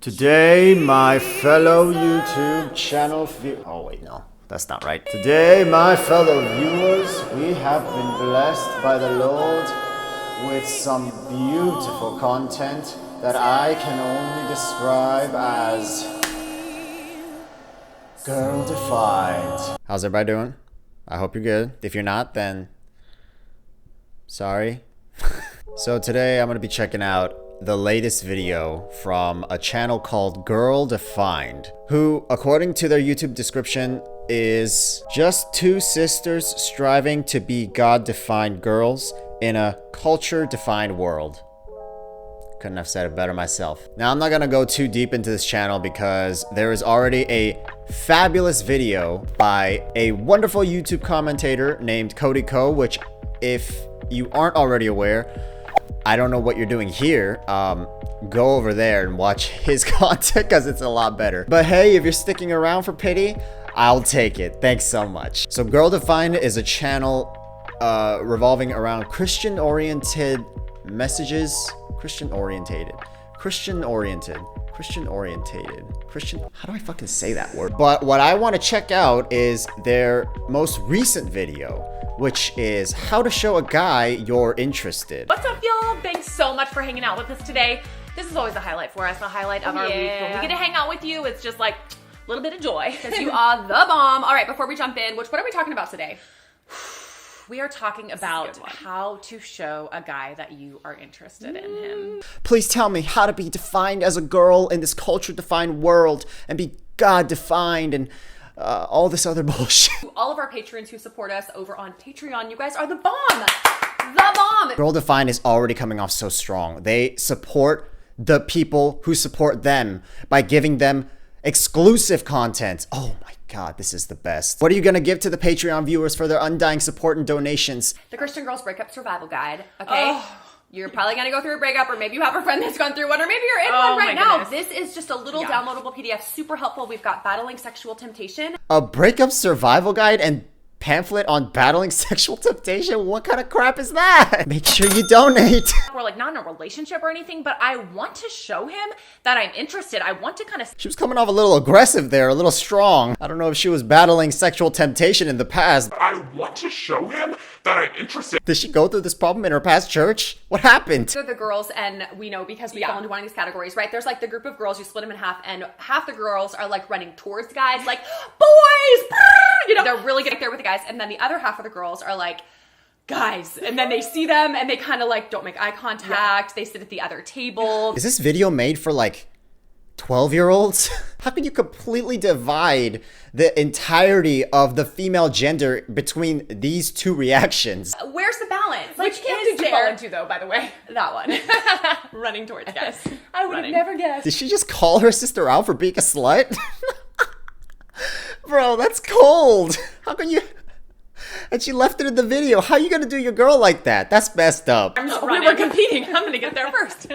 Today, my fellow YouTube channel oh wait, no, that's not right. Today, my fellow viewers, we have been blessed by the Lord with some beautiful content that I can only describe as girl-defined. How's everybody doing? I hope you're good. If you're not, then sorry. So today, I'm gonna be checking out the latest video from a channel called GirlDefined, who, according to their YouTube description, is just two sisters striving to be God-defined girls in a culture-defined world. Couldn't have said it better myself. Now, I'm not gonna go too deep into this channel because there is already a fabulous video by a wonderful YouTube commentator named Cody Co, which, if you aren't already aware, I don't know what you're doing here. Go over there and watch his content because it's a lot better. But hey, if you're sticking around for pity, I'll take it. Thanks so much. So GirlDefined is a channel revolving around Christian-oriented messages. Christian-orientated. How do I fucking say that word? But what I want to check out is their most recent video, which is how to show a guy you're interested. What's up, y'all? Thanks so much for hanging out with us today. This is always a highlight for us, the highlight of our week. When we get to hang out with you, it's just like a little bit of joy. Because you are the bomb. All right, before we jump in, what are we talking about today? We are talking about how to show a guy that you are interested in him. Please tell me how to be defined as a girl in this culture-defined world and be God-defined and all this other bullshit. To all of our patrons who support us over on Patreon, you guys are the bomb. The bomb. GirlDefined is already coming off so strong. They support the people who support them by giving them exclusive content. Oh my God, this is the best. What are you gonna give to the Patreon viewers for their undying support and donations? The Christian Girls Breakup Survival Guide, okay? You're probably gonna go through a breakup, or maybe you have a friend that's gone through one, or maybe you're in one right now. This is just a little downloadable PDF, super helpful. We've got battling sexual temptation. A breakup survival guide and pamphlet on battling sexual temptation? What kind of crap is that? Make sure you donate. We're like not in a relationship or anything, but I want to show him that I'm interested. I want to kind of... She was coming off a little aggressive there, a little strong. I don't know if she was battling sexual temptation in the past. I want to show him that I'm interested. Did she go through this problem in her past church? What happened? They're the girls, and we know because we fall into one of these categories, right? There's like the group of girls, you split them in half, and half the girls are like running towards guys, like, boys! You know, they're really getting there with the guys, and then the other half of the girls are like, guys, and then they see them and they kind of like don't make eye contact. They sit at the other table. Is this video made for like 12-year-olds? How can you completely divide the entirety of the female gender between these two reactions? Where's the balance? Like, Which camp did you fall into, though, by the way? That one. Running towards guys. I would have never guessed. Did she just call her sister out for being a slut? Bro, that's cold. How can you... And she left it in the video. How are you gonna do your girl like that? That's messed up. We were competing. I'm gonna get there first.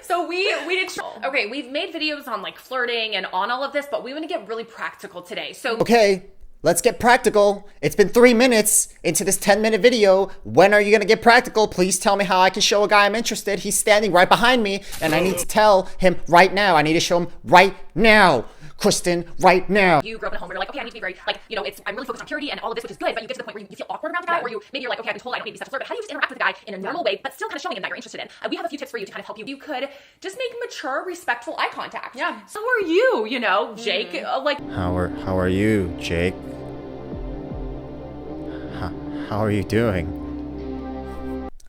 So we did... Okay, we've made videos on like flirting and on all of this, but we want to get really practical today. So okay, let's get practical. It's been 3 minutes into this 10-minute video. When are you gonna get practical? Please tell me how I can show a guy I'm interested. He's standing right behind me, and I need to tell him right now. I need to show him right now. Kristen, right now. You grew up in a home where you're like, okay, I need to be very, like, you know, I'm really focused on purity and all of this, which is good, but you get to the point where you feel awkward around the guy, or maybe you're like, okay, I've been told I don't need to be such a flirt, but how do you just interact with the guy in a normal way, but still kind of showing him that you're interested in? We have a few tips for you to kind of help you. You could just make mature, respectful eye contact. Yeah. So are you, you know, Jake, like... How are you, Jake? How are you doing?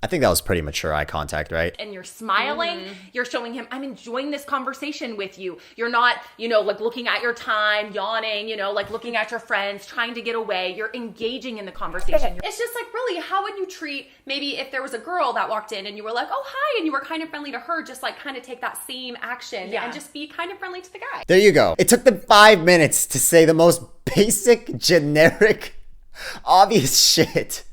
I think that was pretty mature eye contact, right? And you're smiling, you're showing him, I'm enjoying this conversation with you. You're not, you know, like looking at your time, yawning, you know, like looking at your friends, trying to get away. You're engaging in the conversation. It's just like, really, how would you treat, maybe if there was a girl that walked in and you were like, oh, hi, and you were kind of friendly to her, just like kind of take that same action and just be kind of friendly to the guy. There you go. It took them 5 minutes to say the most basic, generic, obvious shit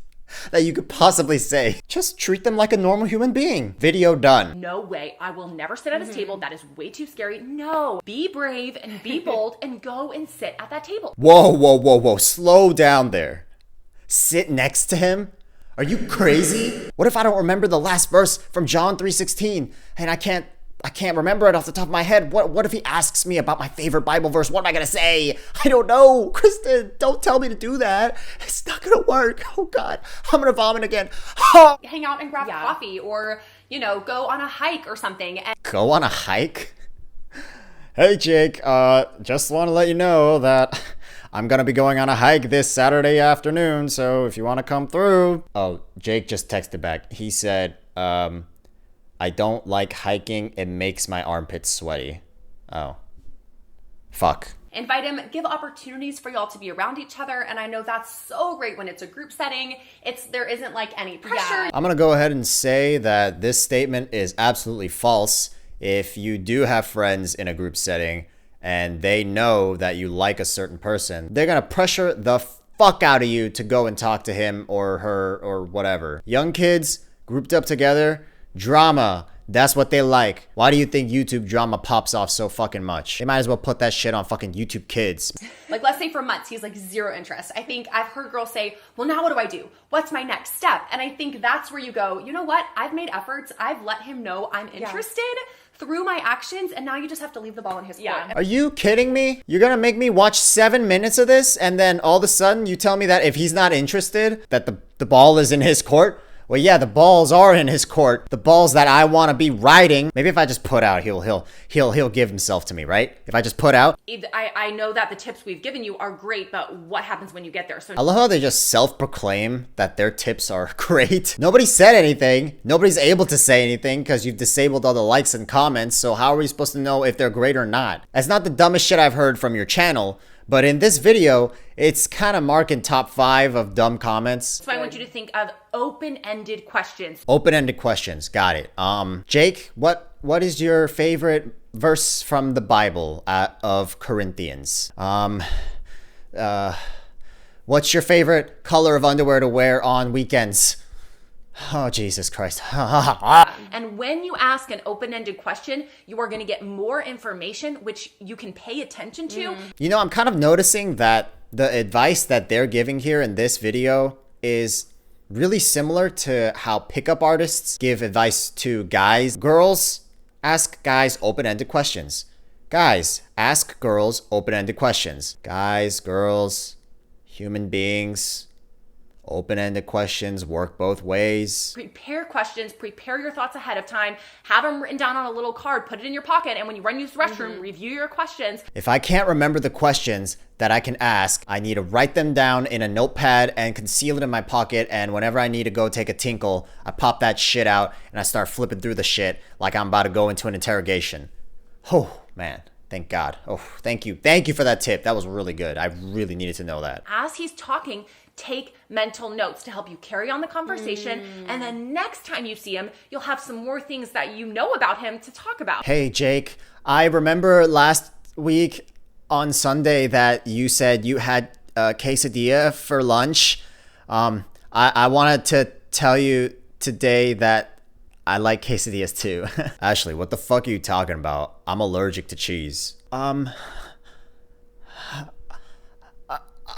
that you could possibly say. Just treat them like a normal human being. Video done. No way. I will never sit at his table. That is way too scary. No. Be brave and be bold and go and sit at that table. Whoa. Slow down there. Sit next to him? Are you crazy? What if I don't remember the last verse from John 3:16 and I can't I can't remember it off the top of my head. What if he asks me about my favorite Bible verse? What am I gonna say? I don't know. Kristen, don't tell me to do that. It's not gonna work. Oh God, I'm gonna vomit again. Hang out and grab coffee, or, you know, go on a hike or something. And Go on a hike? Hey Jake, just want to let you know that I'm gonna be going on a hike this Saturday afternoon, so if you want to come through. Oh, Jake just texted back. He said, I don't like hiking. It makes my armpits sweaty. Oh. Fuck. invite him, give opportunities for y'all to be around each other. And I know that's so great when it's a group setting. There isn't like any pressure. I'm gonna go ahead and say that this statement is absolutely false. If you do have friends in a group setting and they know that you like a certain person, they're gonna pressure the fuck out of you to go and talk to him or her or whatever. Young kids grouped up together, drama. That's what they like. Why do you think YouTube drama pops off so fucking much? They might as well put that shit on fucking YouTube Kids. Like, let's say for months, he's like zero interest. I think I've heard girls say, well, now what do I do? What's my next step? And I think that's where you go, you know what? I've made efforts. I've let him know I'm interested through my actions. And now you just have to leave the ball in his court. Are you kidding me? You're gonna make me watch 7 minutes of this and then all of a sudden you tell me that if he's not interested, that the ball is in his court? Well, yeah, the balls are in his court. The balls that I want to be riding. Maybe if I just put out, he'll give himself to me, right? If I just put out. I know that the tips we've given you are great, but what happens when you get there? So I love how they just self-proclaim that their tips are great. Nobody said anything. Nobody's able to say anything because you've disabled all the likes and comments. So how are we supposed to know if they're great or not? That's not the dumbest shit I've heard from your channel. But in this video, it's kind of marking top 5 of dumb comments. I want you to think of open-ended questions. Open-ended questions. Got it. Jake, what is your favorite verse from the Bible of Corinthians? What's your favorite color of underwear to wear on weekends? Oh, Jesus Christ. And when you ask an open-ended question, you are going to get more information, which you can pay attention to. You know, I'm kind of noticing that the advice that they're giving here in this video is really similar to how pickup artists give advice to guys. Girls, ask guys open-ended questions. Guys, ask girls open-ended questions. Guys, girls, human beings, open-ended questions work both ways. Prepare questions, prepare your thoughts ahead of time, have them written down on a little card, put it in your pocket, and when you run use the restroom, review your questions. If I can't remember the questions that I can ask, I need to write them down in a notepad and conceal it in my pocket, and whenever I need to go take a tinkle, I pop that shit out and I start flipping through the shit like I'm about to go into an interrogation. Oh, man. Thank God. Oh, thank you. Thank you for that tip. That was really good. I really needed to know that. As he's talking, take mental notes to help you carry on the conversation. And then next time you see him, you'll have some more things that you know about him to talk about. Hey, Jake, I remember last week on Sunday that you said you had a quesadilla for lunch. I wanted to tell you today that I like quesadillas too. Ashley, what the fuck are you talking about? I'm allergic to cheese.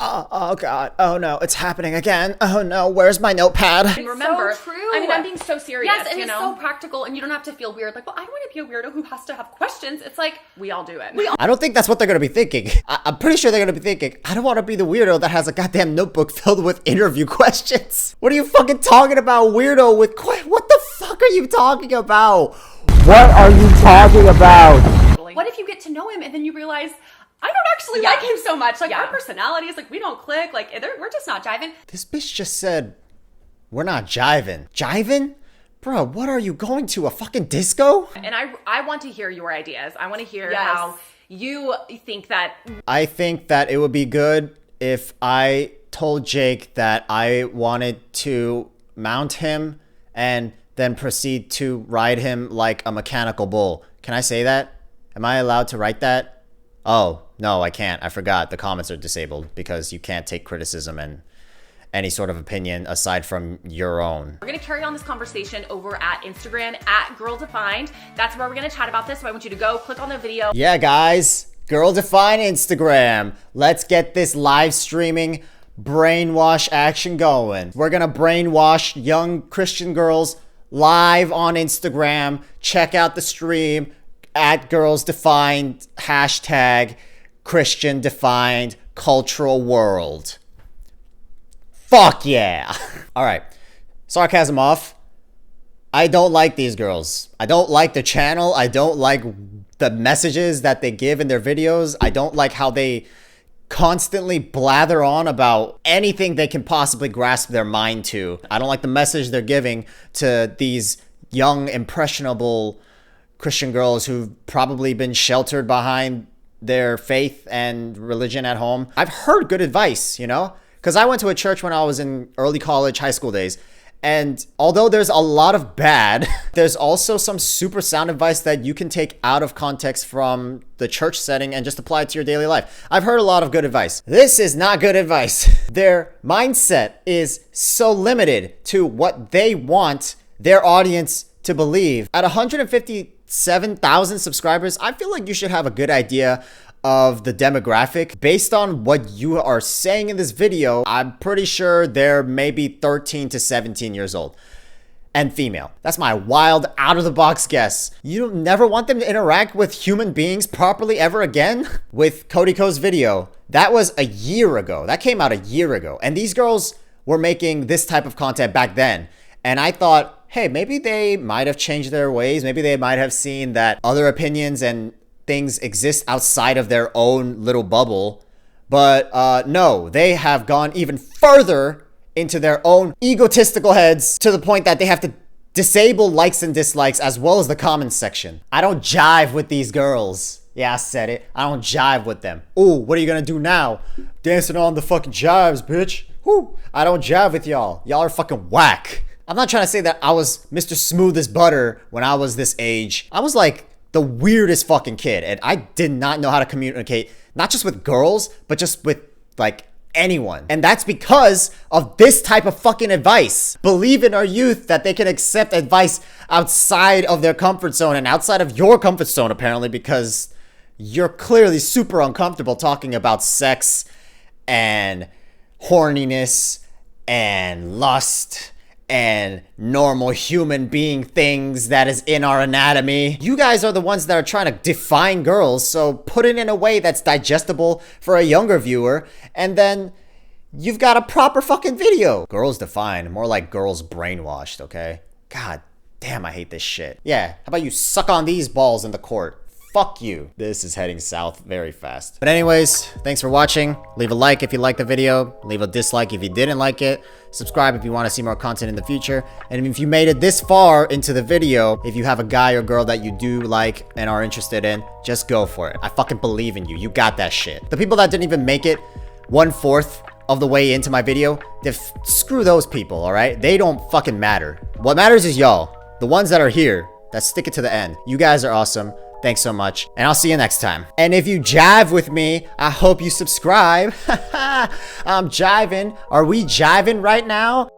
Oh God. Oh no, it's happening again. Oh no, where's my notepad? And remember, so true. I mean, I'm being so serious. Yes, and you it's know? so practical, and you don't have to feel weird. Like, well, I don't want to be a weirdo who has to have questions. It's like, we all do it. I don't think that's what they're gonna be thinking. I'm pretty sure they're gonna be thinking, I don't want to be the weirdo that has a goddamn notebook filled with interview questions. What are you fucking talking about, weirdo with what the fuck are you talking about? What are you talking about? what if you get to know him and then you realize, I don't actually like him so much. Like, our personalities, like, we don't click. Like, we're just not jiving. This bitch just said, we're not jiving. Jiving? Bro, what are you going to, a fucking disco? And I want to hear your ideas. I want to hear how you think that. I think that it would be good if I told Jake that I wanted to mount him and then proceed to ride him like a mechanical bull. Can I say that? Am I allowed to write that? Oh, no, I can't. I forgot. The comments are disabled because you can't take criticism and any sort of opinion aside from your own. We're going to carry on this conversation over at Instagram at GirlDefined. That's where we're going to chat about this. So I want you to go click on the video. Yeah, guys. Girl Define Instagram. Let's get this live streaming brainwash action going. We're going to brainwash young Christian girls live on Instagram. Check out the stream at Girls Defined, hashtag Christian Defined Cultural World. Fuck yeah. All right. Sarcasm off. I don't like these girls. I don't like the channel. I don't like the messages that they give in their videos. I don't like how they constantly blather on about anything they can possibly grasp their mind to. I don't like the message they're giving to these young, impressionable Christian girls who've probably been sheltered behind their faith and religion at home. I've heard good advice, you know, because I went to a church when I was in early college, high school days. And although there's a lot of bad, there's also some super sound advice that you can take out of context from the church setting and just apply it to your daily life. I've heard a lot of good advice. This is not good advice. Their mindset is so limited to what they want their audience to believe. At 157,000 subscribers, I feel like you should have a good idea of the demographic. Based on what you are saying in this video, I'm pretty sure they're maybe 13 to 17 years old and female. That's my wild, out of the box guess. You never want them to interact with human beings properly ever again? With Cody Ko's video, that was a year ago. That came out a year ago. And these girls were making this type of content back then. And I thought, hey, maybe they might have changed their ways. Maybe they might have seen that other opinions and things exist outside of their own little bubble. But no, they have gone even further into their own egotistical heads to the point that they have to disable likes and dislikes as well as the comments section. I don't jive with these girls. Yeah, I said it. I don't jive with them. Ooh, what are you gonna do now? Dancing on the fucking jives, bitch. Whoo, I don't jive with y'all. Y'all are fucking whack. I'm not trying to say that I was Mr. Smooth as butter when I was this age. I was like the weirdest fucking kid, and I did not know how to communicate, not just with girls, but just with like anyone. And that's because of this type of fucking advice. Believe in our youth that they can accept advice outside of their comfort zone and outside of your comfort zone, apparently, because you're clearly super uncomfortable talking about sex and horniness and lust and normal human being things that is in our anatomy. You guys are the ones that are trying to define girls, so put it in a way that's digestible for a younger viewer, and then you've got a proper fucking video. Girls defined, more like girls brainwashed, okay? God damn, I hate this shit. Yeah, how about you suck on these balls in the court? Fuck you. This is heading south very fast. But anyways, thanks for watching. Leave a like if you liked the video. Leave a dislike if you didn't like it. Subscribe if you want to see more content in the future. And if you made it this far into the video, if you have a guy or girl that you do like and are interested in, just go for it. I fucking believe in you. You got that shit. The people that didn't even make it 1/4 of the way into my video, screw those people, all right? They don't fucking matter. What matters is y'all. The ones that are here, that stick it to the end. You guys are awesome. Thanks so much, and I'll see you next time. And if you jive with me, I hope you subscribe. I'm jiving. Are we jiving right now?